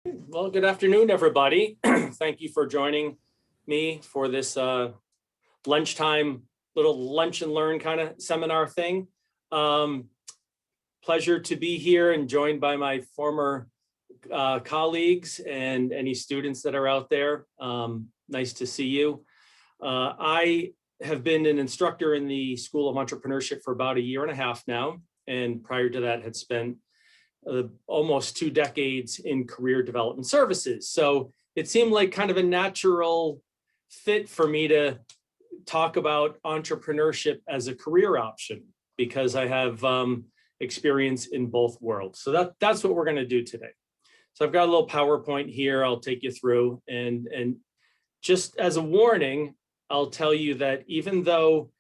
Well, good afternoon, everybody. Thank you for joining me for this lunchtime little lunch and learn kind of seminar thing. Pleasure to be here and joined by my former colleagues and any students that are out there. Nice to see you. I have been an instructor in the School of Entrepreneurship for about 1.5 years now, and prior to that had spent almost 2 decades in career development services. So it seemed like kind of a natural fit for me to talk about entrepreneurship as a career option because I have experience in both worlds. So that's what we're going to do today. So I've got a little PowerPoint here I'll take you through. And just as a warning, I'll tell you that even though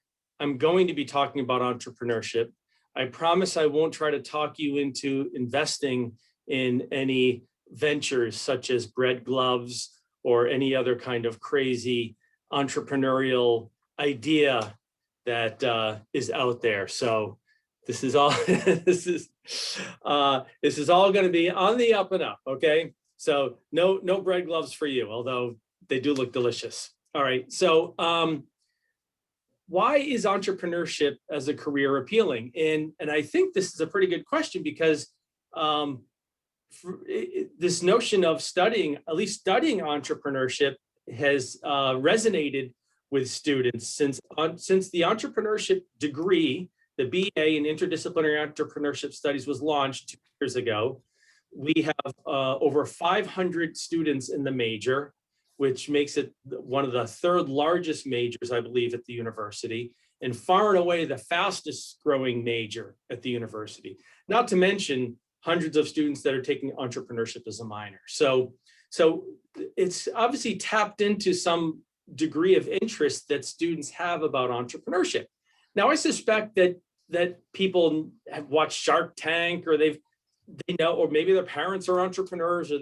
I'm going to be talking about entrepreneurship, I promise I won't try to talk you into investing in any ventures such as bread gloves or any other kind of crazy entrepreneurial idea that is out there. So this is all this is all going to be on the up and up. Okay, so no bread gloves for you, although they do look delicious. All right, so why is entrepreneurship as a career appealing? And I think this is a pretty good question because this notion of at least studying entrepreneurship has resonated with students since the entrepreneurship degree, the BA in Interdisciplinary Entrepreneurship Studies was launched 2 years ago. We have over 500 students in the major, which makes it one of the 3rd largest majors, I believe, at the university, and far and away the fastest growing major at the university. Not to mention hundreds of students that are taking entrepreneurship as a minor. So it's obviously tapped into some degree of interest that students have about entrepreneurship. Now, I suspect that people have watched Shark Tank, or they know, or maybe their parents are entrepreneurs, or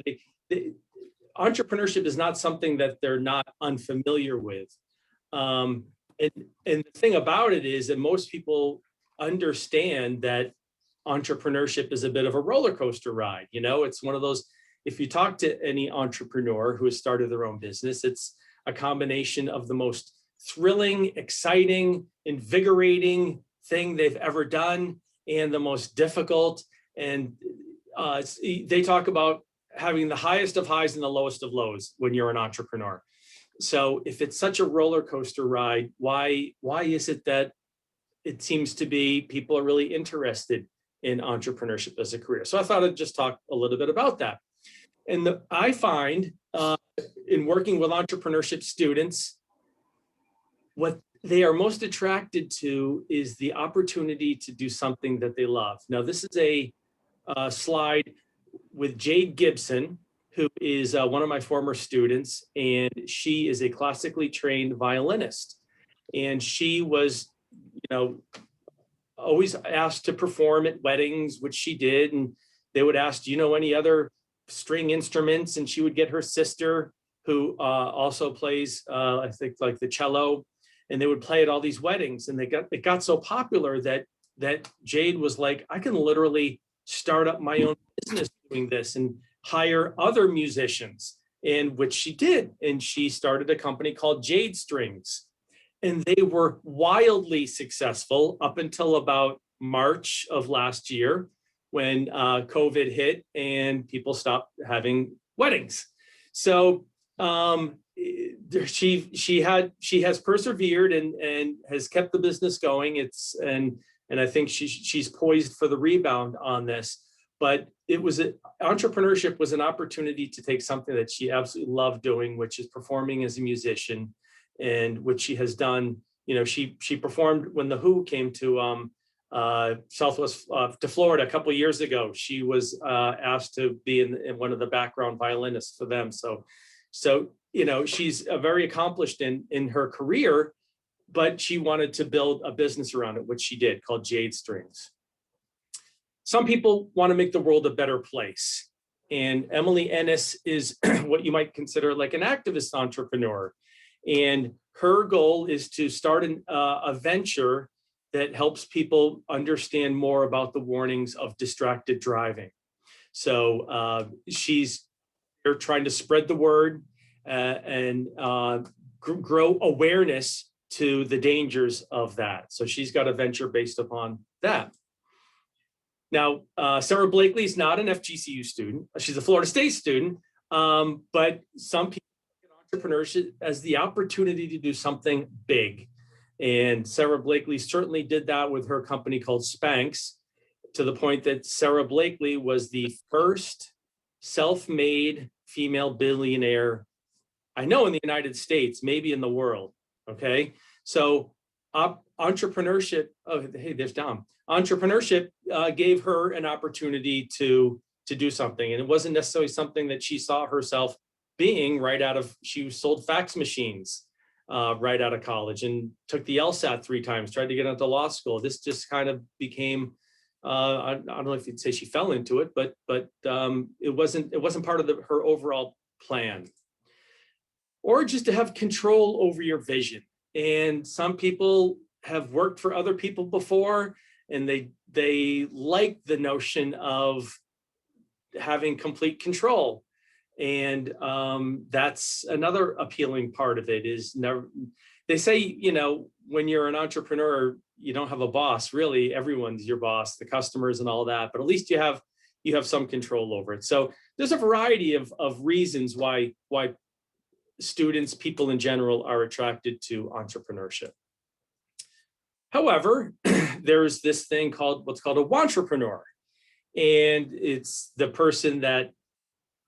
entrepreneurship is not something that they're not unfamiliar with. And the thing about it is that most people understand that entrepreneurship is a bit of a roller coaster ride. You know, it's one of those, if you talk to any entrepreneur who has started their own business, it's a combination of the most thrilling, exciting, invigorating thing they've ever done and the most difficult. And they talk about having the highest of highs and the lowest of lows when you're an entrepreneur. So if it's such a roller coaster ride, why is it that it seems to be people are really interested in entrepreneurship as a career? So I thought I'd just talk a little bit about that. And I find in working with entrepreneurship students, what they are most attracted to is the opportunity to do something that they love. Now, this is a slide with Jade Gibson, who is one of my former students, and she is a classically trained violinist. And she was, always asked to perform at weddings, which she did. And they would ask, do you know any other string instruments? And she would get her sister, who also plays, I think, like the cello, and they would play at all these weddings. And it got so popular that Jade was like, I can literally start up my own business doing this and hire other musicians, and which she did. And she started a company called Jade Strings. And they were wildly successful up until about March of last year, when COVID hit and people stopped having weddings. So she has persevered and has kept the business going. And I think she's poised for the rebound on this. But entrepreneurship was an opportunity to take something that she absolutely loved doing, which is performing as a musician, and which she has done. She performed when the Who came to Southwest to Florida a couple of years ago. She was asked to be in one of the background violinists for them. So she's very accomplished in her career, but she wanted to build a business around it, which she did, called Jade Strings. Some people want to make the world a better place. And Emily Ennis is what you might consider like an activist entrepreneur. And her goal is to start a venture that helps people understand more about the warnings of distracted driving. So she's they're trying to spread the word and grow awareness to the dangers of that. So she's got a venture based upon that. Now, Sarah Blakely is not an FGCU student. She's a Florida State student, but some people look at entrepreneurship as the opportunity to do something big. And Sarah Blakely certainly did that with her company called Spanx, to the point that Sarah Blakely was the first self-made female billionaire, I know, in the United States, maybe in the world. Okay, so entrepreneurship. Oh, hey, there's Dom. Entrepreneurship gave her an opportunity to do something, and it wasn't necessarily something that she saw herself being right out of. She sold fax machines right out of college and took the LSAT 3 times. Tried to get into law school. This just kind of became. I don't know if you'd say she fell into it, but it wasn't part of her overall plan. Or just to have control over your vision. And some people have worked for other people before, and they like the notion of having complete control. And that's another appealing part of it. Is never, they say, you know, when you're an entrepreneur, you don't have a boss. Really, everyone's your boss, the customers and all that. But at least you have some control over it. So there's a variety of reasons why students, people in general, are attracted to entrepreneurship. However, there's this thing called what's called a wantrepreneur. And it's the person that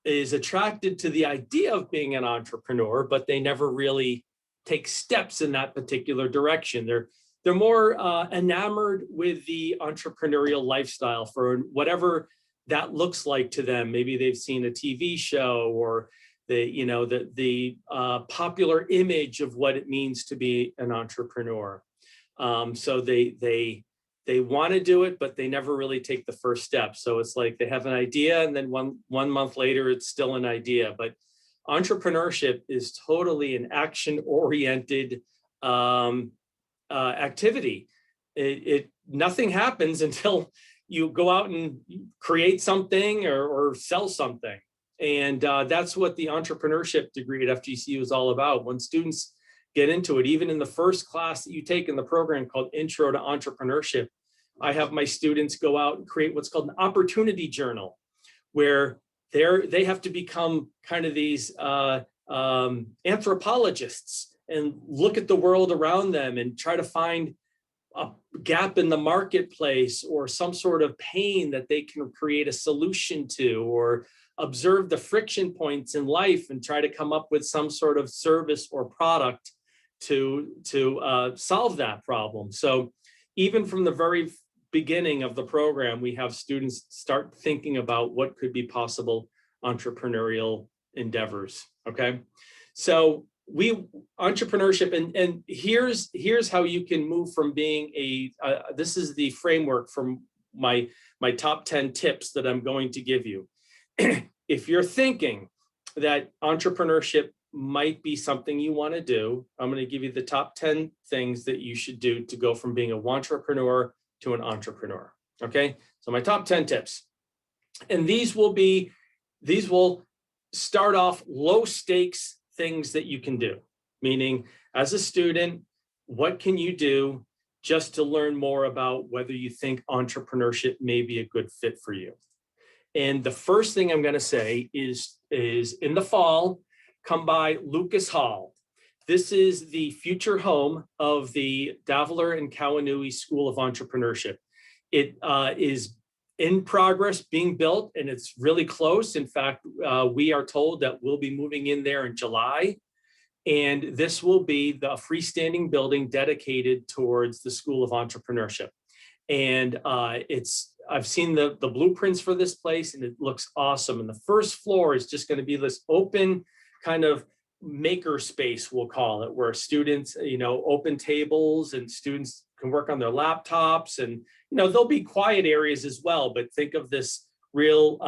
is attracted to the idea of being an entrepreneur, but they never really take steps in that particular direction. They're more enamored with the entrepreneurial lifestyle for whatever that looks like to them. Maybe they've seen a TV show, or the popular image of what it means to be an entrepreneur. So they want to do it, but they never really take the first step. So it's like they have an idea, and then one month later, it's still an idea. But entrepreneurship is totally an action-oriented activity. Nothing happens until you go out and create something or sell something. And that's what the entrepreneurship degree at FGCU is all about. When students get into it, even in the first class that you take in the program called Intro to Entrepreneurship, I have my students go out and create what's called an opportunity journal, where they have to become kind of these anthropologists and look at the world around them and try to find a gap in the marketplace or some sort of pain that they can create a solution to, or observe the friction points in life and try to come up with some sort of service or product to solve that problem. So even from the very beginning of the program, we have students start thinking about what could be possible entrepreneurial endeavors. Okay, so entrepreneurship, and here's how you can move from being this is the framework from my top 10 tips that I'm going to give you. If you're thinking that entrepreneurship might be something you want to do, I'm going to give you the top 10 things that you should do to go from being a wantrepreneur to an entrepreneur. Okay, so my top 10 tips, and these will start off low stakes things that you can do. Meaning, as a student, what can you do just to learn more about whether you think entrepreneurship may be a good fit for you? And the first thing I'm going to say is in the fall, come by Lucas Hall. This is the future home of the Davler and Kawanui School of Entrepreneurship. It is in progress, being built, and it's really close. In fact, we are told that we'll be moving in there in July. And this will be the freestanding building dedicated towards the School of Entrepreneurship. And I've seen the blueprints for this place, and it looks awesome. And the first floor is just going to be this open kind of maker space, we'll call it, where students, open tables, and students can work on their laptops, and there'll be quiet areas as well. But think of this real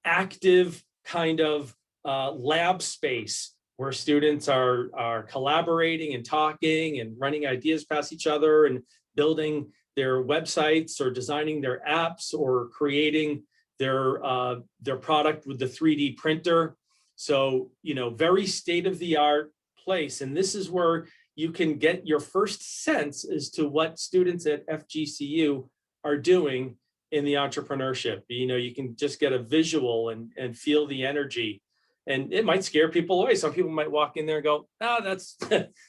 active kind of lab space where students are collaborating and talking and running ideas past each other and building their websites or designing their apps or creating their product with the 3D printer. So, very state-of-the-art place. And this is where you can get your first sense as to what students at FGCU are doing in the entrepreneurship. You can just get a visual and feel the energy. And it might scare people away. Some people might walk in there and go, "Oh, that's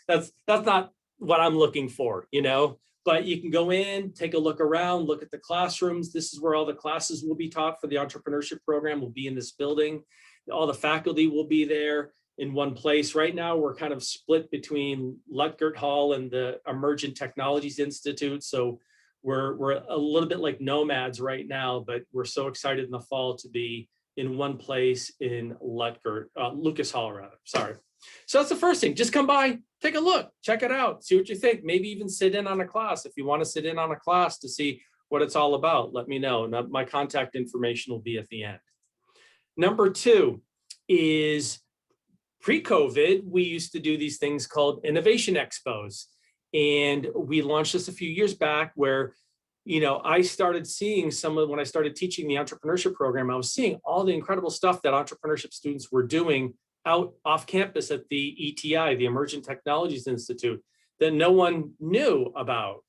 that's not what I'm looking for," But you can go in, take a look around, look at the classrooms. This is where all the classes will be taught for the entrepreneurship program will be in this building. All the faculty will be there in one place. Right now, we're kind of split between Lutgert Hall and the Emergent Technologies Institute. So we're a little bit like nomads right now, but we're so excited in the fall to be in one place in Lucas Hall, rather. Sorry. So that's the first thing. Just come by, take a look, check it out, see what you think. Maybe even sit in on a class. If you want to sit in on a class to see what it's all about, let me know. And my contact information will be at the end. Number 2 is pre-COVID, we used to do these things called innovation expos. And we launched this a few years back where I started seeing when I started teaching the entrepreneurship program, I was seeing all the incredible stuff that entrepreneurship students were doing out off campus at the ETI, the Emergent Technologies Institute, that no one knew about.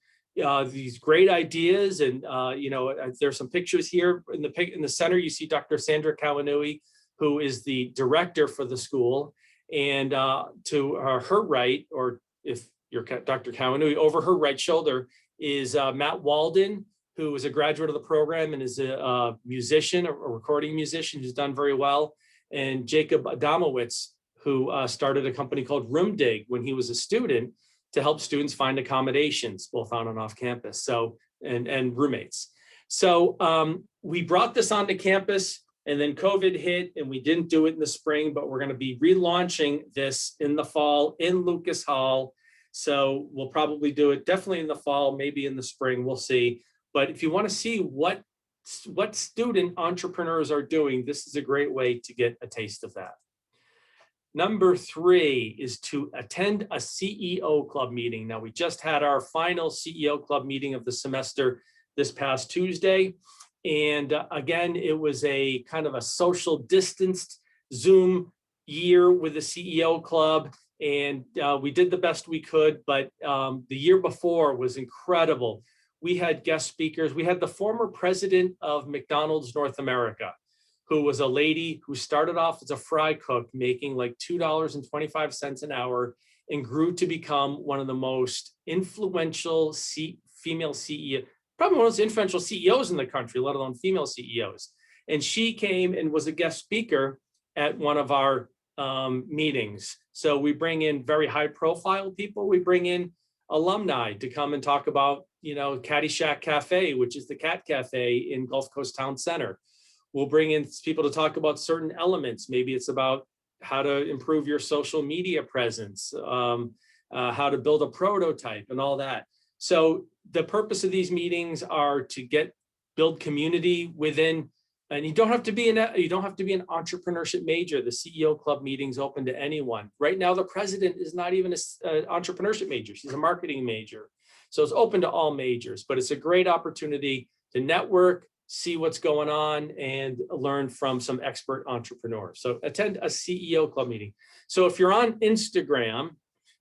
These great ideas, and there's some pictures here in the center. You see Dr. Sandra Kawanui, who is the director for the school, and to her right, or if you're Dr. Kawanui, over her right shoulder is Matt Walden, who is a graduate of the program and is a musician, a recording musician who's done very well, and Jacob Adamowitz, who started a company called Room Dig when he was a student to help students find accommodations, both on and off campus, so and roommates. So we brought this onto campus, and then COVID hit, and we didn't do it in the spring, but we're going to be relaunching this in the fall in Lucas Hall. So we'll probably do it definitely in the fall, maybe in the spring, we'll see. But if you want to see what student entrepreneurs are doing, this is a great way to get a taste of that. Number 3 is to attend a CEO club meeting. Now, we just had our final CEO club meeting of the semester this past Tuesday. And again, it was a kind of a social distanced Zoom year with the CEO club. And we did the best we could, but the year before was incredible. We had guest speakers. We had the former president of McDonald's North America, who was a lady who started off as a fry cook making like $2.25 an hour and grew to become one of the most influential female CEO, probably one of the most influential CEOs in the country, let alone female CEOs. And she came and was a guest speaker at one of our meetings. So we bring in very high profile people. We bring in alumni to come and talk about, Caddyshack Cafe, which is the cat cafe in Gulf Coast Town Center. We'll bring in people to talk about certain elements. Maybe it's about how to improve your social media presence, how to build a prototype and all that. So the purpose of these meetings are to build community within, and you don't have to be an entrepreneurship major. The CEO club meeting's open to anyone. Right now, the president is not even an entrepreneurship major. She's a marketing major. So it's open to all majors, but it's a great opportunity to network, see what's going on, and learn from some expert entrepreneurs. So attend a CEO club meeting. So if you're on Instagram,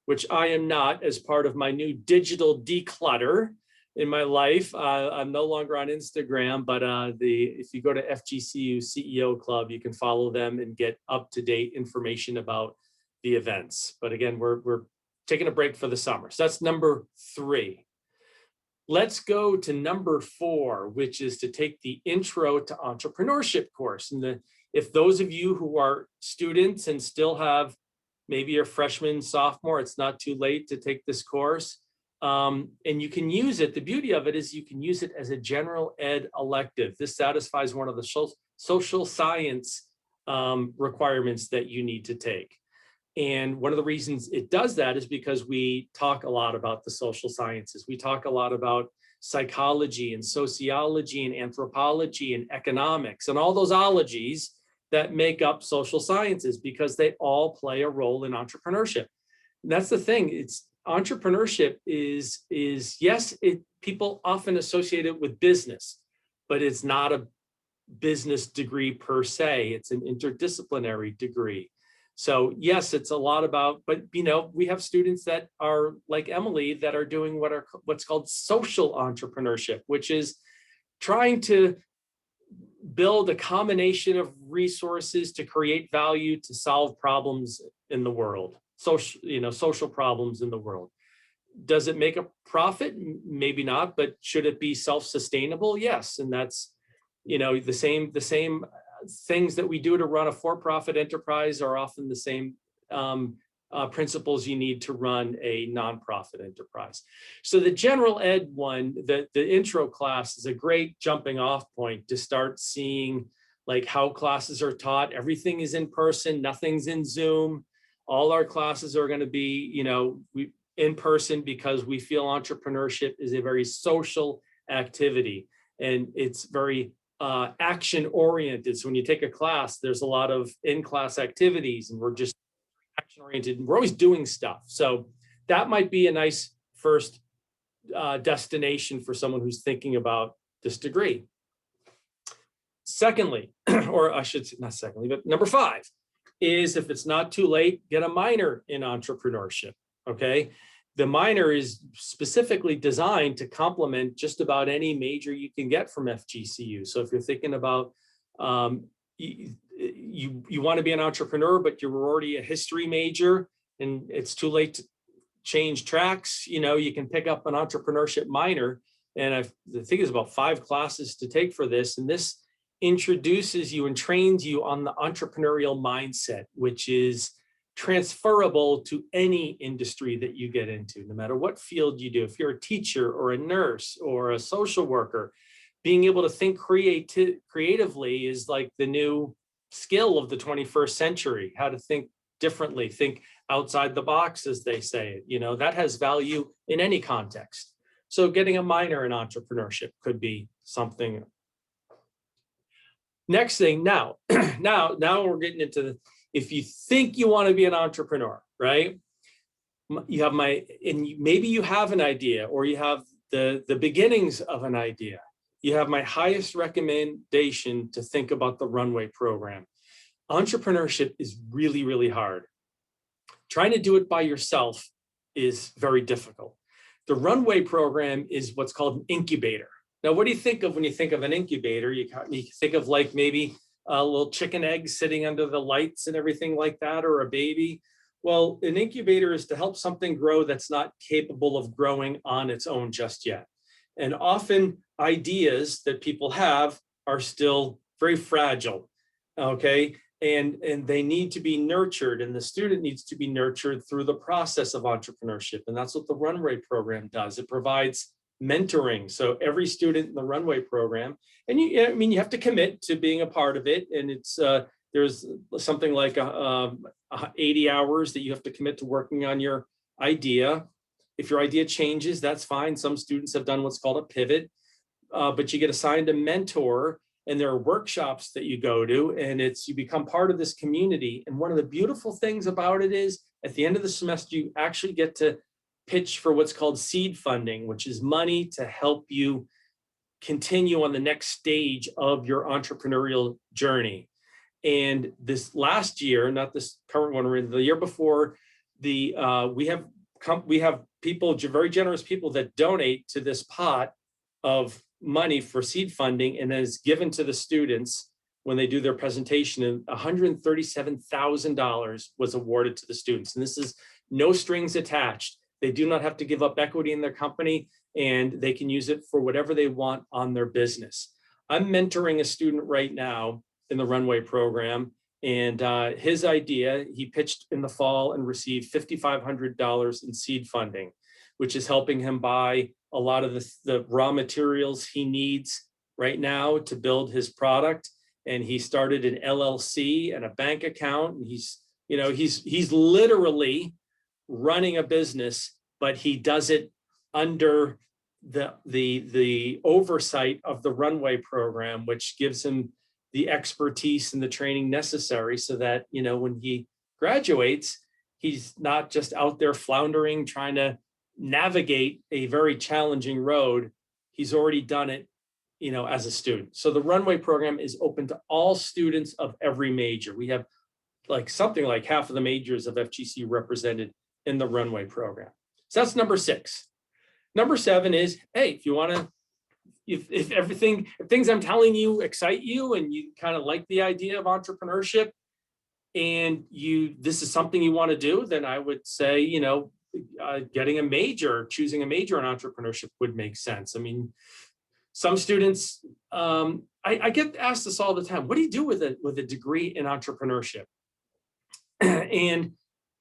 which I am not, as part of my new digital declutter in my life, I'm no longer on Instagram, but if you go to FGCU CEO Club, you can follow them and get up-to-date information about the events. But again, we're taking a break for the summer. So that's number 3. Let's go to number 4, which is to take the Intro to Entrepreneurship course. And if those of you who are students and still have maybe you're freshman, sophomore, it's not too late to take this course. And you can use it. The beauty of it is you can use it as a general ed elective. This satisfies one of the social science requirements that you need to take. And one of the reasons it does that is because we talk a lot about the social sciences. We talk a lot about psychology and sociology and anthropology and economics and all those ologies that make up social sciences, because they all play a role in entrepreneurship. And that's the thing. Entrepreneurship is yes, people often associate it with business, but it's not business degree per se. It's an interdisciplinary degree. So yes, it's a lot about, but we have students that are like Emily that are doing what's called social entrepreneurship, which is trying to build a combination of resources to create value to solve problems in the world, social problems in the world. Does it make a profit? Maybe not, but should it be self-sustainable? Yes. And that's, the same things that we do to run a for-profit enterprise are often the same principles you need to run a nonprofit enterprise. So the general ed one, the intro class is a great jumping off point to start seeing like how classes are taught. Everything is in person, nothing's in Zoom. All our classes are going to be, in person because we feel entrepreneurship is a very social activity and it's very action oriented. So when you take a class, there's a lot of in-class activities and we're just action oriented and we're always doing stuff. So that might be a nice first destination for someone who's thinking about this degree. Secondly, or I should say not secondly, but number 5 is if it's not too late, get a minor in entrepreneurship. Okay. The minor is specifically designed to complement just about any major you can get from FGCU. So if you're thinking about, you want to be an entrepreneur, but you're already a history major and it's too late to change tracks, you can pick up an entrepreneurship minor. And I think it's about 5 classes to take for this. And this introduces you and trains you on the entrepreneurial mindset, which is transferable to any industry that you get into, no matter what field you do. If you're a teacher or a nurse or a social worker, being able to think creatively is like the new skill of the 21st century, how to think differently, think outside the box, as they say, that has value in any context. So getting a minor in entrepreneurship could be something. Next thing, now we're getting into if you think you want to be an entrepreneur, right? You have maybe you have an idea or you have the beginnings of an idea. You have my highest recommendation to think about the Runway program. Entrepreneurship is really, really hard. Trying to do it by yourself is very difficult. The Runway program is what's called an incubator. Now, what do you think of when you think of an incubator? You think of like maybe a little chicken egg sitting under the lights and everything like that, or a baby. Well, an incubator is to help something grow that's not capable of growing on its own just yet. And often ideas that people have are still very fragile, okay? And they need to be nurtured, and the student needs to be nurtured through the process of entrepreneurship. And that's what the Runway program does. It provides mentoring. So every student in the Runway program, and you have to commit to being a part of it. And it's there's something like 80 hours that you have to commit to working on your idea. If your idea changes, that's fine. Some students have done what's called a pivot, but you get assigned a mentor, and there are workshops that you go to, and you become part of this community. And one of the beautiful things about it is at the end of the semester, you actually get to pitch for what's called seed funding, which is money to help you continue on the next stage of your entrepreneurial journey. And this last year, not this current one, or the year before, we have people, very generous people that donate to this pot of money for seed funding, and then is given to the students when they do their presentation. And $137,000 was awarded to the students. And this is no strings attached. They do not have to give up equity in their company, and they can use it for whatever they want on their business. I'm mentoring a student right now in the Runway program, and his idea, he pitched in the fall and received $5,500 in seed funding, which is helping him buy a lot of the raw materials he needs right now to build his product. And he started an LLC and a bank account, and he's literally running a business, but he does it under the oversight of the Runway program, which gives him the expertise and the training necessary so that, when he graduates, he's not just out there floundering, trying to navigate a very challenging road. He's already done it, as a student. So the Runway program is open to all students of every major. We have something like half of the majors of FGCU represented in the Runway program. So that's number 6. Number 7 is, hey, if you want to, if things I'm telling you excite you and you kind of like the idea of entrepreneurship and this is something you want to do, then I would say, getting a major, choosing a major in entrepreneurship would make sense. I mean, some students, I get asked this all the time, what do you do with a degree in entrepreneurship? And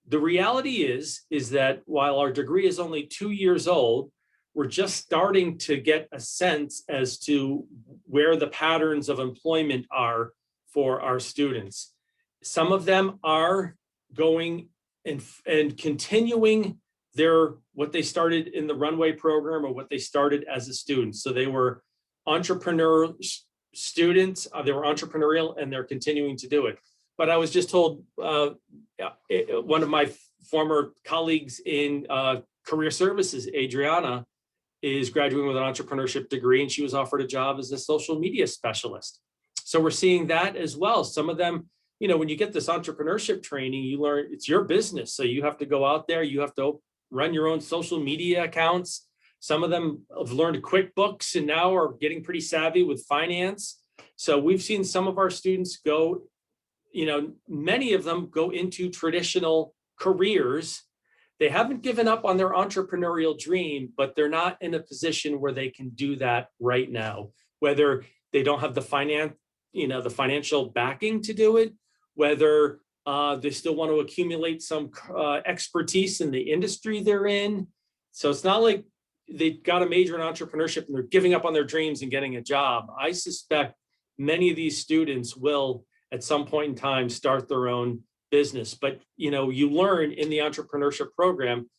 the reality is that while our degree is only 2 years old, we're just starting to get a sense as to where the patterns of employment are for our students. Some of them are going and continuing what they started in the Runway program or what they started as a student. So they were entrepreneur students, they were entrepreneurial, and they're continuing to do it. But I was just told one of my former colleagues in career services, Adriana, is graduating with an entrepreneurship degree, and she was offered a job as a social media specialist. So we're seeing that as well. Some of them, when you get this entrepreneurship training, you learn it's your business. So you have to go out there, you have to run your own social media accounts. Some of them have learned QuickBooks and now are getting pretty savvy with finance. So we've seen some of our students go, many of them go into traditional careers. They haven't given up on their entrepreneurial dream, but they're not in a position where they can do that right now, whether they don't have the financial backing to do it, whether they still want to accumulate some expertise in the industry they're in. So it's not like they got a major in entrepreneurship and they're giving up on their dreams and getting a job. I suspect many of these students will at some point in time start their own business. But you learn in the entrepreneurship program,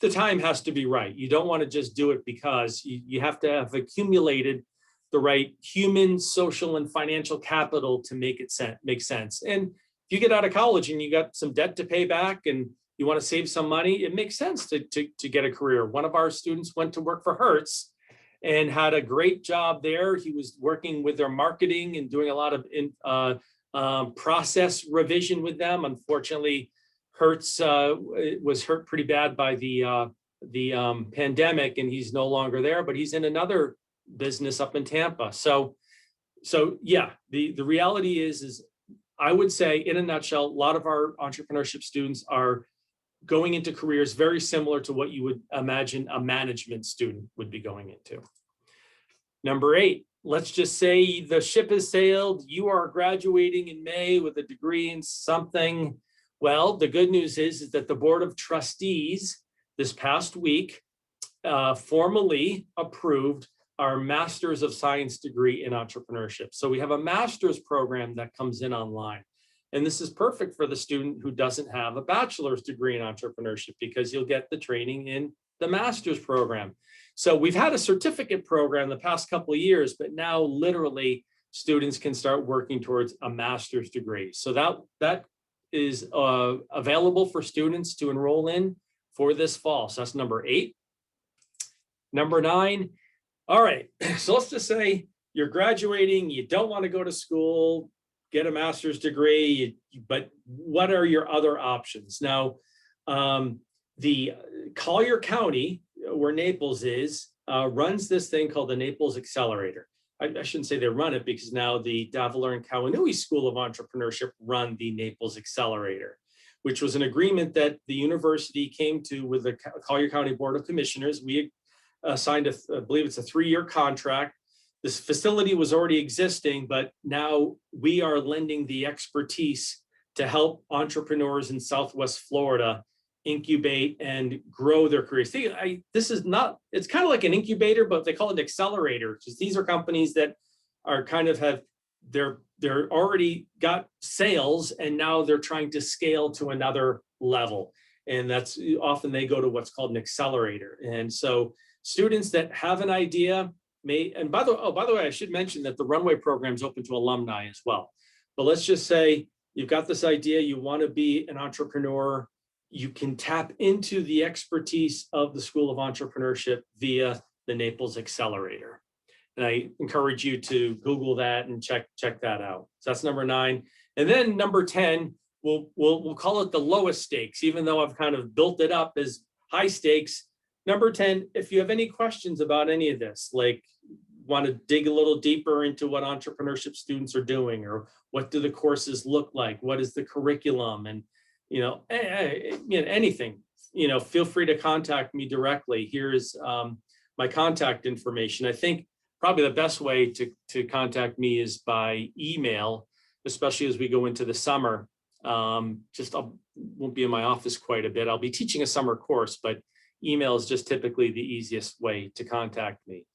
the time has to be right. You don't want to just do it because you have to have accumulated the right human, social, and financial capital to make sense. And if you get out of college and you got some debt to pay back and you want to save some money, it makes sense to get a career. One of our students went to work for Hertz and had a great job there. He was working with their marketing and doing a lot of process revision with them. Unfortunately, Hertz was hurt pretty bad by the pandemic, and he's no longer there, but he's in another business up in Tampa. So yeah, the reality is I would say in a nutshell, a lot of our entrepreneurship students are going into careers very similar to what you would imagine a management student would be going into. Number 8, let's just say the ship has sailed. You are graduating in May with a degree in something. Well, the good news is that the Board of Trustees this past week formally approved our Master's of Science degree in entrepreneurship. So we have a master's program that comes in online. And this is perfect for the student who doesn't have a bachelor's degree in entrepreneurship because you'll get the training in the master's program. So we've had a certificate program the past couple of years, but now literally students can start working towards a master's degree. So that is available for students to enroll in for this fall. So that's number 8. Number 9. All right, so let's just say you're graduating, you don't want to go to school, get a master's degree, but what are your other options? Now, the Collier County, where Naples is, runs this thing called the Naples Accelerator. I shouldn't say they run it because now the Davila and Kawanui School of Entrepreneurship run the Naples Accelerator, which was an agreement that the university came to with the Collier County Board of Commissioners. We signed I believe it's a 3-year contract. This facility was already existing, but now we are lending the expertise to help entrepreneurs in Southwest Florida incubate and grow their careers. This is not, it's kind of like an incubator, but they call it an accelerator because these are companies that are they're already got sales and now they're trying to scale to another level. And that's often they go to what's called an accelerator. And so students that have an idea may, and by the way, I should mention that the Runway program is open to alumni as well. But let's just say you've got this idea, you want to be an entrepreneur, you can tap into the expertise of the School of Entrepreneurship via the Naples Accelerator. And I encourage you to Google that and check that out. So that's number 9. And then number 10, we'll call it the lowest stakes, even though I've kind of built it up as high stakes. Number 10, if you have any questions about any of this, like want to dig a little deeper into what entrepreneurship students are doing, or what do the courses look like? What is the curriculum? And, anything, feel free to contact me directly. Here's my contact information. I think probably the best way to contact me is by email, especially as we go into the summer. I won't be in my office quite a bit. I'll be teaching a summer course, but email is just typically the easiest way to contact me.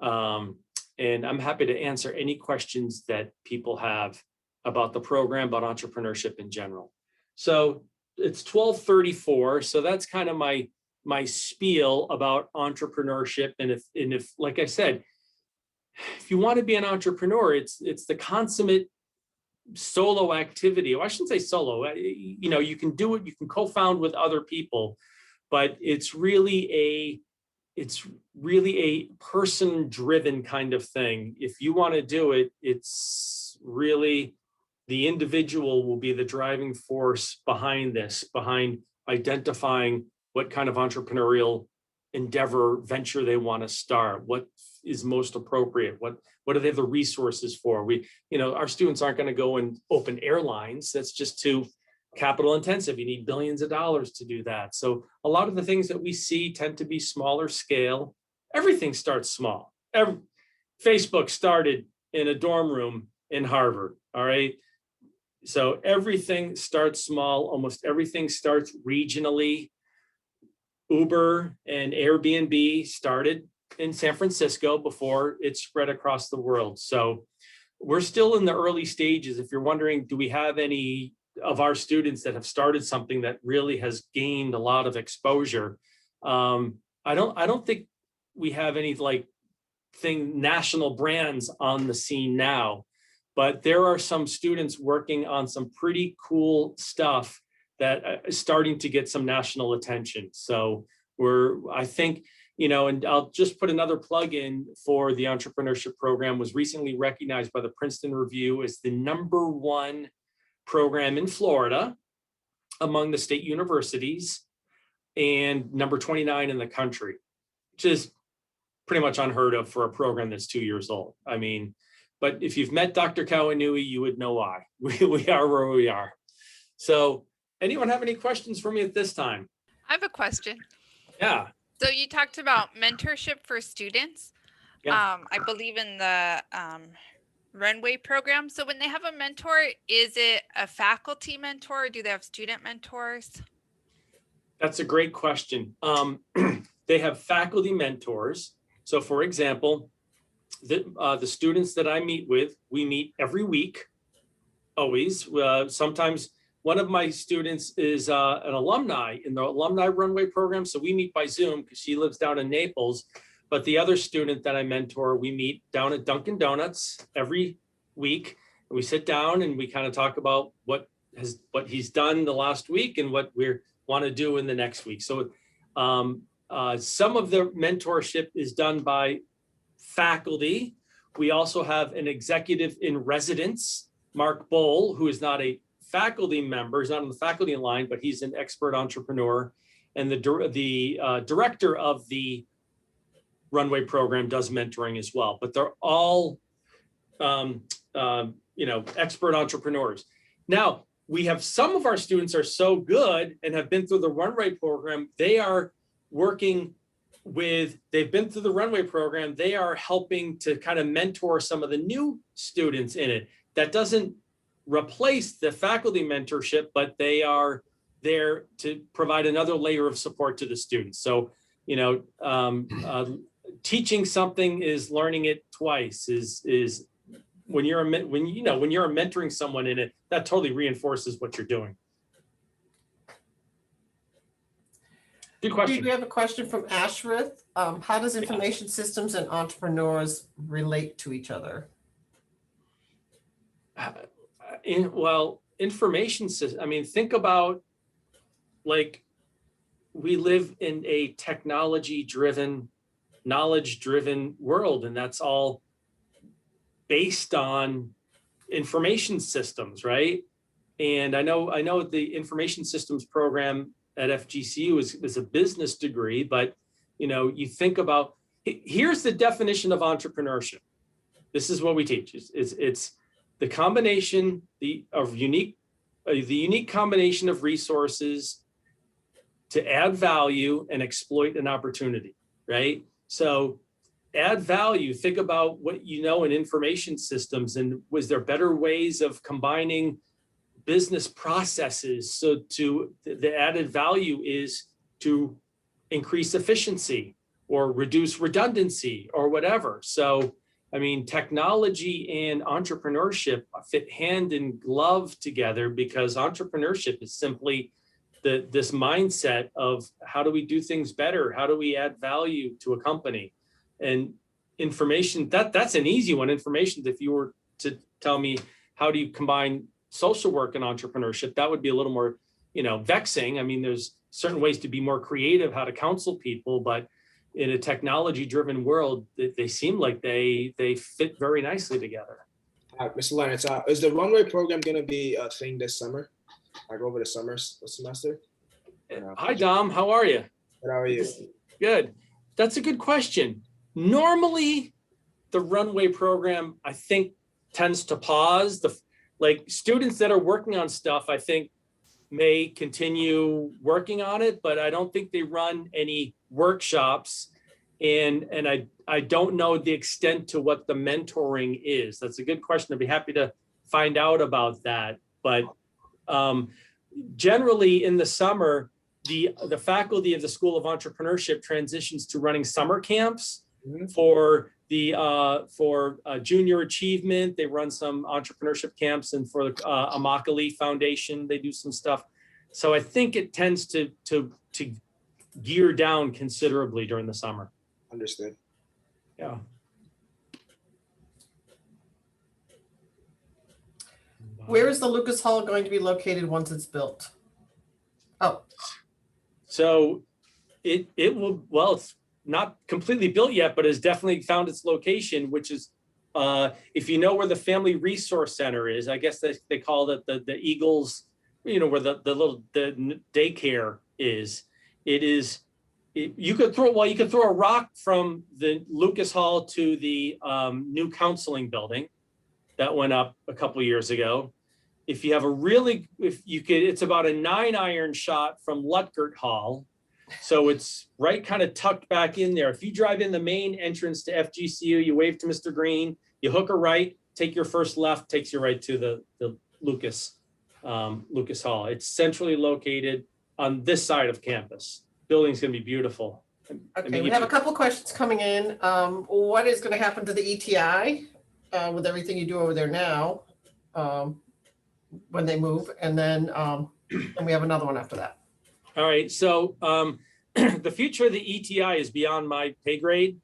And I'm happy to answer any questions that people have about the program, about entrepreneurship in general. So it's 12:34. So that's kind of my spiel about entrepreneurship. And if, like I said, if you want to be an entrepreneur, it's the consummate solo activity. Or I shouldn't say solo. You can do it. You can co-found with other people, but it's really a person-driven kind of thing. If you want to do it, it's really the individual will be the driving force behind this, behind identifying what kind of entrepreneurial endeavor venture they want to start, what is most appropriate, what do they have the resources for. Our students aren't going to go and open airlines. That's just too capital intensive. You need billions of dollars to do that. So a lot of the things that we see tend to be smaller scale. Everything starts small. Facebook started in a dorm room in Harvard. All right. So everything starts small. Almost everything starts regionally. Uber and Airbnb started in San Francisco before it spread across the world. So we're still in the early stages. If you're wondering, do we have any of our students that have started something that really has gained a lot of exposure? I don't think we have any national brands on the scene now, but there are some students working on some pretty cool stuff that is starting to get some national attention. So I think, and I'll just put another plug in for the entrepreneurship program, was recently recognized by the Princeton Review as the #1 program in Florida among the state universities, and number 29 in the country, which is pretty much unheard of for a program that's 2 years old. I mean, but if you've met Dr. Kawanui, you would know why. We are where we are. So anyone have any questions for me at this time? I have a question. Yeah. So you talked about mentorship for students. Yeah. I believe in the Runway program. So when they have a mentor, is it a faculty mentor, or do they have student mentors? That's a great question. They have faculty mentors. So for example, the students that I meet with, we meet every week, always. Sometimes one of my students is an alumni in the Alumni Runway program. So we meet by Zoom because she lives down in Naples. But the other student that I mentor, we meet down at Dunkin' Donuts every week. And we sit down and we kind of talk about what he's done the last week and what we want to do in the next week. So some of the mentorship is done by faculty. We also have an executive in residence, Mark Bowl, who is not a faculty member. He's not on the faculty line, but he's an expert entrepreneur. And the director of the Runway program does mentoring as well. But they're all, expert entrepreneurs. Now, we have some of our students are so good and have been through the Runway program. They are working they've been through the Runway program. They are helping to kind of mentor some of the new students in it. That doesn't replace the faculty mentorship, but they are there to provide another layer of support to the students. So, teaching something is learning it twice. Is when you're mentoring someone in it, that totally reinforces what you're doing. Good question. We have a question from Ashrith. How does information systems and entrepreneurs relate to each other? Information system. Think about we live in a technology-driven, knowledge-driven world, and that's all based on information systems, right? And I know the information systems program at FGCU is a business degree, but you think about, here's the definition of entrepreneurship. This is what we teach. It's the combination the unique combination of resources to add value and exploit an opportunity, right? So add value, think about what you know in information systems, and was there better ways of combining business processes? So the added value is to increase efficiency or reduce redundancy or whatever. So, I mean, technology and entrepreneurship fit hand in glove together, because entrepreneurship is simply this mindset of how do we do things better? How do we add value to a company? And information, that's an easy one. Information, if you were to tell me, how do you combine social work and entrepreneurship, that would be a little more, vexing. I mean, there's certain ways to be more creative, how to counsel people, but in a technology-driven world, they seem like they fit very nicely together. Mr. Lawrence, is the runway program going to be a thing this summer? Like over the summer semester? Hi, Dom. How are you? How are you? Good. That's a good question. Normally, the runway program, I think, tends to pause. Like students that are working on stuff, I think, may continue working on it, but I don't think they run any workshops. And I don't know the extent to what the mentoring is. That's a good question. I'd be happy to find out about that. But generally in the summer, the faculty of the School of Entrepreneurship transitions to running summer camps for junior achievement. They run some entrepreneurship camps, and for the Immokalee Foundation, they do some stuff. So I think it tends to gear down considerably during the summer. Understood. Yeah. Where is the Lucas Hall going to be located once it's built? Oh, so it will, well, it's not completely built yet, but has definitely found its location, which is, if you know where the Family Resource Center is, I guess they call it the Eagles, where the daycare is. You could throw a rock from the Lucas Hall to the new counseling building that went up a couple of years ago. If you have it's about a 9-iron shot from Lutgert Hall. So it's right kind of tucked back in there. If you drive in the main entrance to FGCU, you wave to Mr. Green, you hook a right, take your first left, takes you right to the Lucas Hall. It's centrally located on this side of campus. Building's gonna be beautiful. okay. We have a couple questions coming in. What is going to happen to the ETI with everything you do over there now when they move? And then and we have another one after that. All right, so the future of the ETI is beyond my pay grade,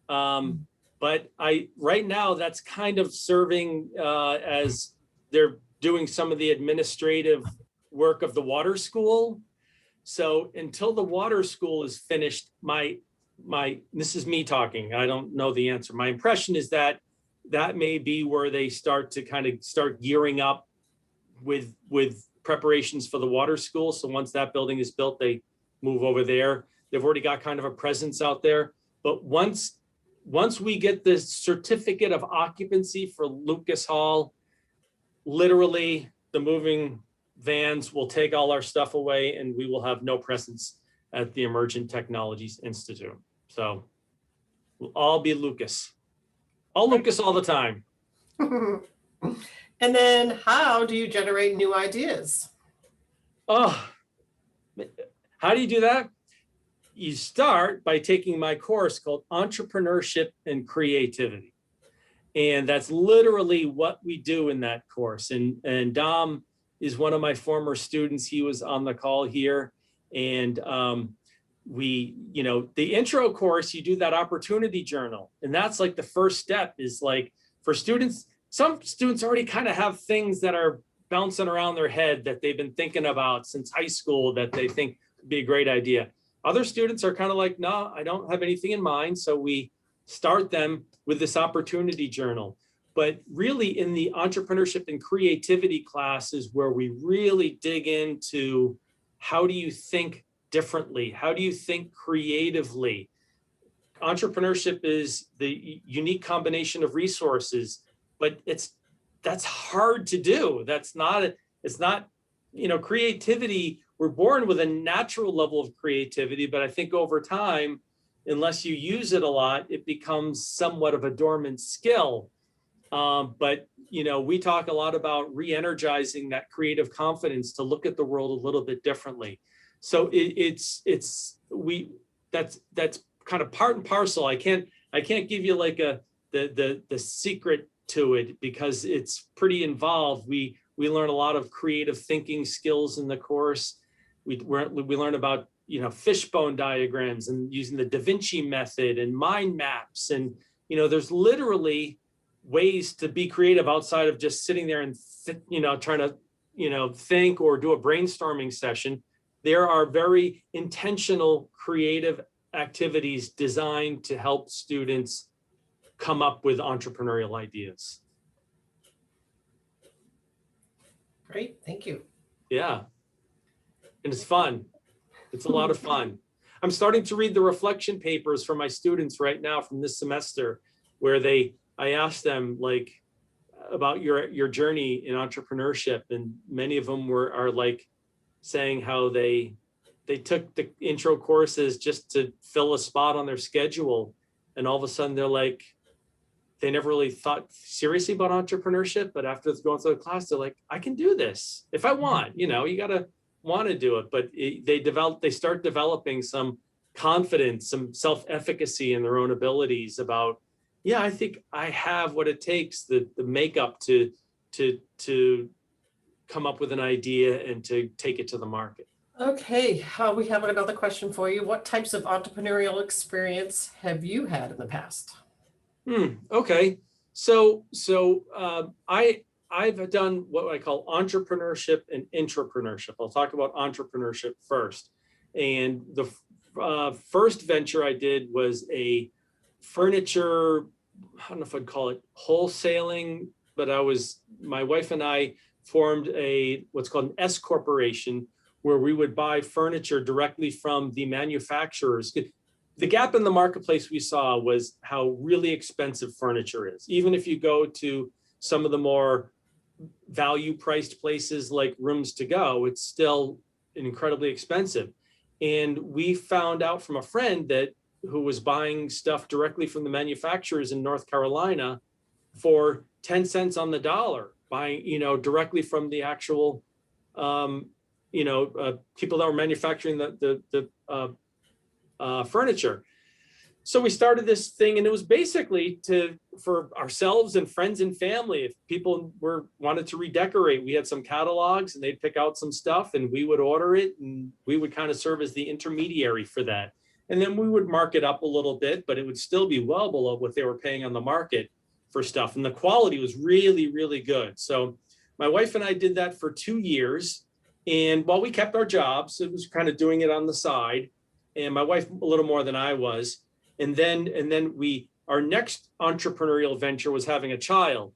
but right now that's kind of serving as they're doing some of the administrative work of the water school. So until the water school is finished, this is me talking, I don't know the answer. My impression is that may be where they start gearing up with preparations for the water school. So once that building is built, they move over there. They've already got kind of a presence out there. But once we get the certificate of occupancy for Lucas Hall, literally the moving vans will take all our stuff away and we will have no presence at the Emergent Technologies Institute. So we'll all be Lucas. All Lucas all the time. And then how do you generate new ideas? Oh, how do you do that? You start by taking my course called Entrepreneurship and Creativity. And that's literally what we do in that course. And Dom is one of my former students. He was on the call here. And the intro course, you do that opportunity journal. And that's like the first step is like for students, some students already kind of have things that are bouncing around their head that they've been thinking about since high school that they think would be a great idea. Other students are kind of like, no, I don't have anything in mind. So we start them with this opportunity journal. But really in the entrepreneurship and creativity classes where we really dig into how do you think differently? How do you think creatively? Entrepreneurship is the unique combination of resources, but that's hard to do. It's not, creativity, we're born with a natural level of creativity, but I think over time, unless you use it a lot, it becomes somewhat of a dormant skill. But we talk a lot about re-energizing that creative confidence to look at the world a little bit differently. So that's kind of part and parcel. I can't give you like the secret to it because it's pretty involved. We learn a lot of creative thinking skills in the course. We learn about fishbone diagrams and using the Da Vinci method and mind maps, and there's literally ways to be creative outside of just sitting there and trying to think or do a brainstorming session. There are very intentional creative activities designed to help students come up with entrepreneurial ideas. Great, thank you. Yeah, and it's fun. It's a lot of fun. I'm starting to read the reflection papers for my students right now from this semester, where I asked them like about your journey in entrepreneurship, and many of them are like saying how they took the intro courses just to fill a spot on their schedule, and all of a sudden they're like, they never really thought seriously about entrepreneurship, but after going through the class, they're like, I can do this if I want. You gotta want to do it, but they start developing some confidence, some self-efficacy in their own abilities about, yeah, I think I have what it takes, the makeup to come up with an idea and to take it to the market. Okay, we have another question for you. What types of entrepreneurial experience have you had in the past? Okay, so I've done what I call entrepreneurship and intrapreneurship. I'll talk about entrepreneurship first. And the first venture I did was a furniture, I don't know if I'd call it wholesaling, but my wife and I formed what's called an S corporation, where we would buy furniture directly from the manufacturers. The gap in the marketplace we saw was how really expensive furniture is. Even if you go to some of the more value priced places like Rooms to Go, it's still incredibly expensive. And we found out from a friend who was buying stuff directly from the manufacturers in North Carolina for 10 cents on the dollar, buying, directly from the actual, people that were manufacturing the furniture. So we started this thing, and it was basically for ourselves and friends and family. If people wanted to redecorate, we had some catalogs and they'd pick out some stuff and we would order it, and we would kind of serve as the intermediary for that. And then we would mark it up a little bit, but it would still be well below what they were paying on the market for stuff. And the quality was really, really good. So my wife and I did that for 2 years. And while we kept our jobs, it was kind of doing it on the side. And my wife a little more than I was. And then our next entrepreneurial venture was having a child.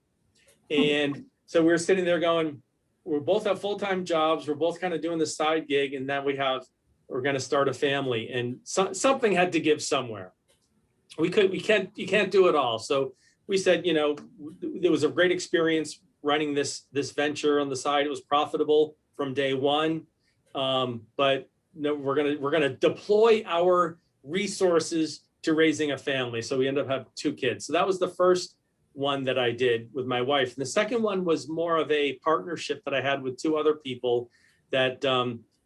And so we were sitting there going, we both have full-time jobs. We're both kind of doing the side gig. And then we're going to start a family, and something had to give somewhere. You can't do it all. So we said, it was a great experience running this venture on the side. It was profitable from day one. But no, we're going to deploy our resources to raising a family. So we ended up having 2 kids. So that was the first one that I did with my wife. And the second one was more of a partnership that I had with 2 other people that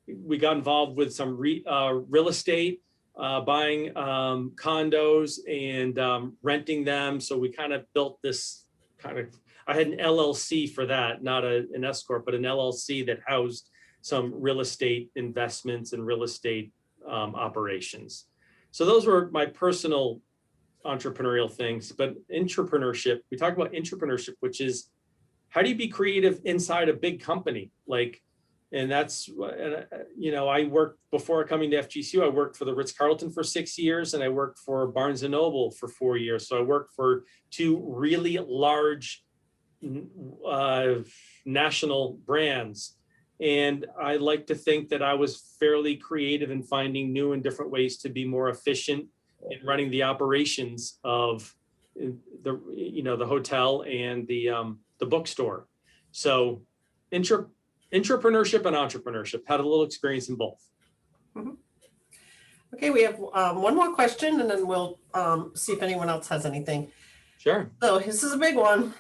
we got involved with some real estate, buying condos and renting them. So we kind of built this I had an LLC for that, not an S corp, but an LLC that housed some real estate investments and real estate operations. So those were my personal entrepreneurial things. But intrapreneurship, we talk about intrapreneurship, which is how do you be creative inside a big company? Like, And that's, you know, I worked before coming to FGCU, I worked for the Ritz-Carlton for 6 years, and I worked for Barnes & Noble for 4 years. So I worked for two really large national brands. And I like to think that I was fairly creative in finding new and different ways to be more efficient in running the operations of the, you know, the hotel and the bookstore. So entrepreneurship and entrepreneurship, had a little experience in both. Mhm. Okay, we have one more question, and then we'll see if anyone else has anything. Sure. So this is a big one.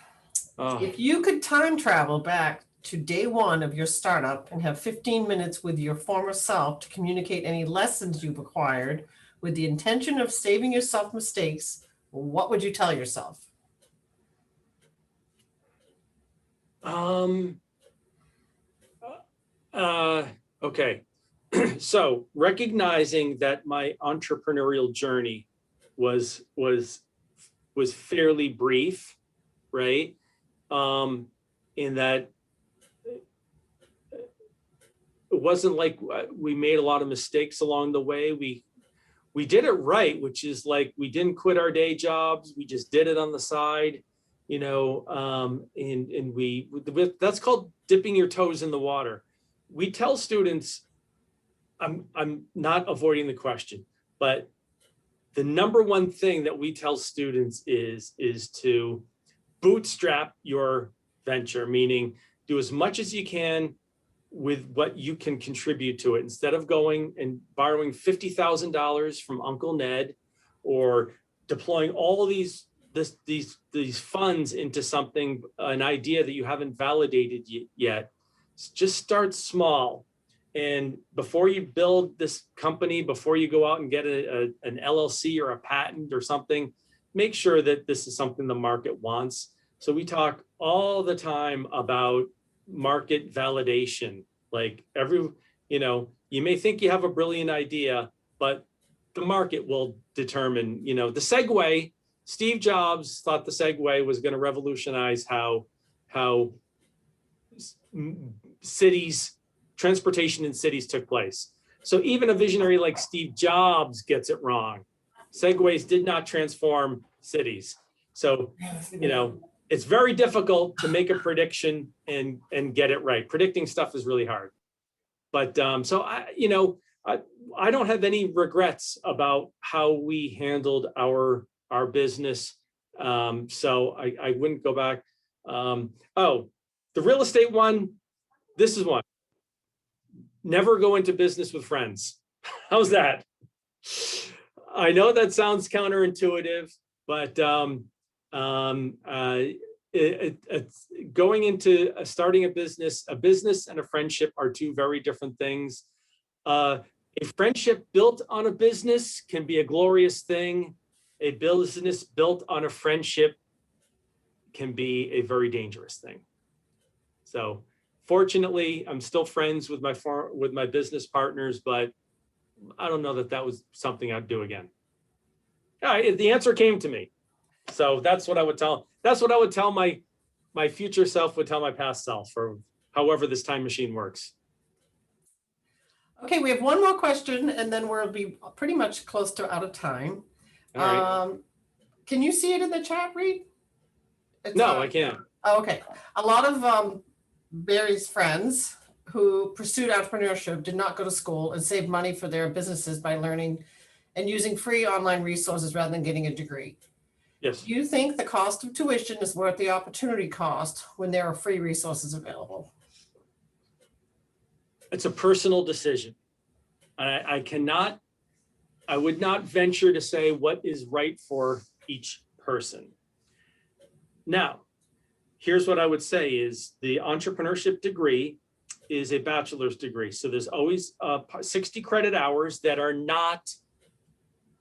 Oh, If you could time travel back to day one of your startup and have 15 minutes with your former self to communicate any lessons you've acquired with the intention of saving yourself mistakes, what would you tell yourself? Okay. So recognizing that my entrepreneurial journey was fairly brief, right? In that it wasn't like we made a lot of mistakes along the way. We did it right, which is like we didn't quit our day jobs. We just did it on the side, you know, and that's called dipping your toes in the water. We tell students, I'm not avoiding the question, but the number one thing that we tell students is to bootstrap your venture, meaning do as much as you can with what you can contribute to it, instead of going and borrowing $50,000 from Uncle Ned or deploying all of these funds into something, an idea that you haven't validated yet. Just start small. And before you build this company, before you go out and get an LLC or a patent or something, make sure that this is something the market wants. So we talk all the time about market validation. Like you know, you may think you have a brilliant idea, but the market will determine, you know, the Segway. Steve Jobs thought the Segway was going to revolutionize how cities, transportation in cities took place. So even a visionary like Steve Jobs gets it wrong. Segways did not transform cities. So, you know, it's very difficult to make a prediction and get it right. Predicting stuff is really hard. But so I don't have any regrets about how we handled our business. So I wouldn't go back. Oh, the real estate one, this is one. Never go into business with friends. How's that? I know that sounds counterintuitive, but it's going into starting a business and a friendship are two very different things. A friendship built on a business can be a glorious thing. A business built on a friendship can be a very dangerous thing. So fortunately, I'm still friends with my business partners, but I don't know that was something I'd do again. The answer came to me. So that's what I would tell. That's what I would tell my future self would tell my past self, or however this time machine works. Okay, we have one more question, and then we'll be pretty much close to out of time. All right. Can you see it in the chat, Reed? No, I can't. Oh, okay. A lot of Barry's friends who pursued entrepreneurship did not go to school and saved money for their businesses by learning and using free online resources rather than getting a degree. Yes. Do you think the cost of tuition is worth the opportunity cost when there are free resources available? It's a personal decision. I would not venture to say what is right for each person. Now, here's what I would say is the entrepreneurship degree is a bachelor's degree. So there's always 60 credit hours that are not,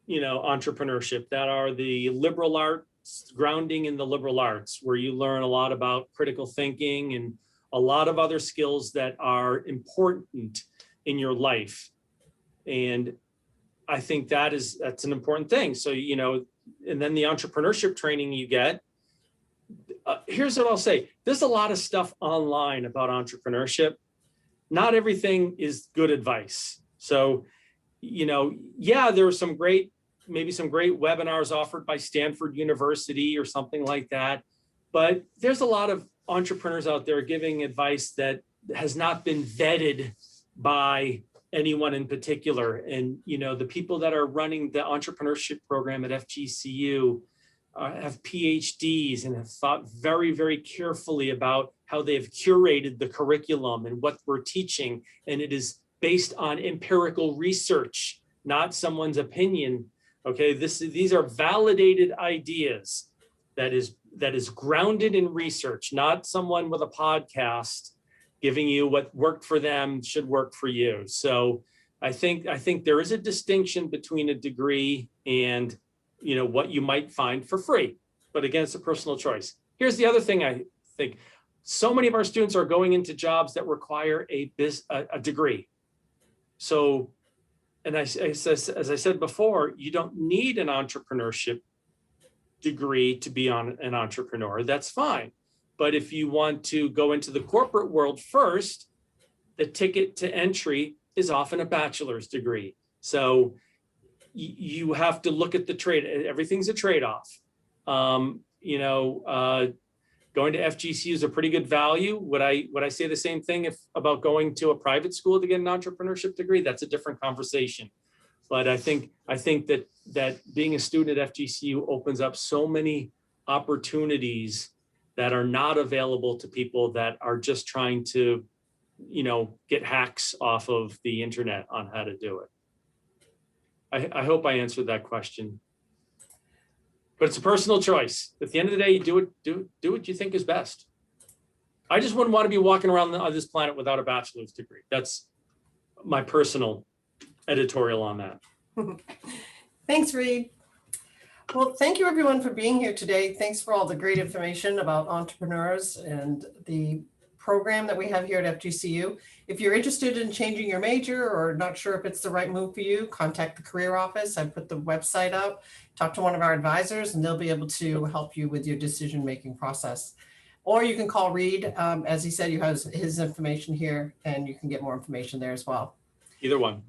you know, entrepreneurship, that are the liberal arts, grounding in the liberal arts, where you learn a lot about critical thinking and a lot of other skills that are important in your life. And I think that's an important thing. So, you know, and then the entrepreneurship training you get, here's what I'll say. There's a lot of stuff online about entrepreneurship. not everything is good advice. So, yeah, there are maybe some great webinars offered by Stanford University or something like that. But there's a lot of entrepreneurs out there giving advice that has not been vetted by anyone in particular. And, the people that are running the entrepreneurship program at FGCU have PhDs and have thought very, very carefully about how they've curated the curriculum and what we're teaching. And it is based on empirical research, not someone's opinion. Okay, these are validated ideas that is grounded in research, not someone with a podcast giving you what worked for them should work for you. So I think there is a distinction between a degree and what you might find for free. But again, it's a personal choice. Here's the other thing I think. So many of our students are going into jobs that require a degree. So, and as I said before, you don't need an entrepreneurship degree to be an entrepreneur. That's fine. But if you want to go into the corporate world first, the ticket to entry is often a bachelor's degree. So you have to look at the trade. Everything's a trade-off. Going to FGCU is a pretty good value. Would I say the same thing about going to a private school to get an entrepreneurship degree? That's a different conversation. But I think that being a student at FGCU opens up so many opportunities that are not available to people that are just trying to, get hacks off of the internet on how to do it. I hope I answered that question. But it's a personal choice. At the end of the day, you do what you think is best. I just wouldn't want to be walking around on this planet without a bachelor's degree. That's my personal editorial on that. Thanks, Reed. Well, thank you everyone for being here today. Thanks for all the great information about entrepreneurs and the program that we have here at FGCU. If you're interested in changing your major or not sure if it's the right move for you, contact the career office. I put the website up, talk to one of our advisors, and they'll be able to help you with your decision-making process. Or you can call Reed. As he said, you have his information here and you can get more information there as well. Either one.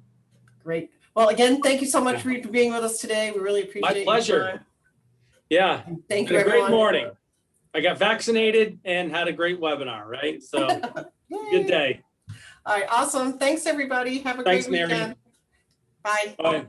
Great. Well, again, thank you so much, Reed, for being with us today. We really appreciate it. My pleasure. Your time. Yeah. And thank you, Had a great everyone. morning. I got vaccinated and had a great webinar, right? So good day. All right, awesome. Thanks, everybody. Have a Thanks, great Mary. weekend. Bye. Bye.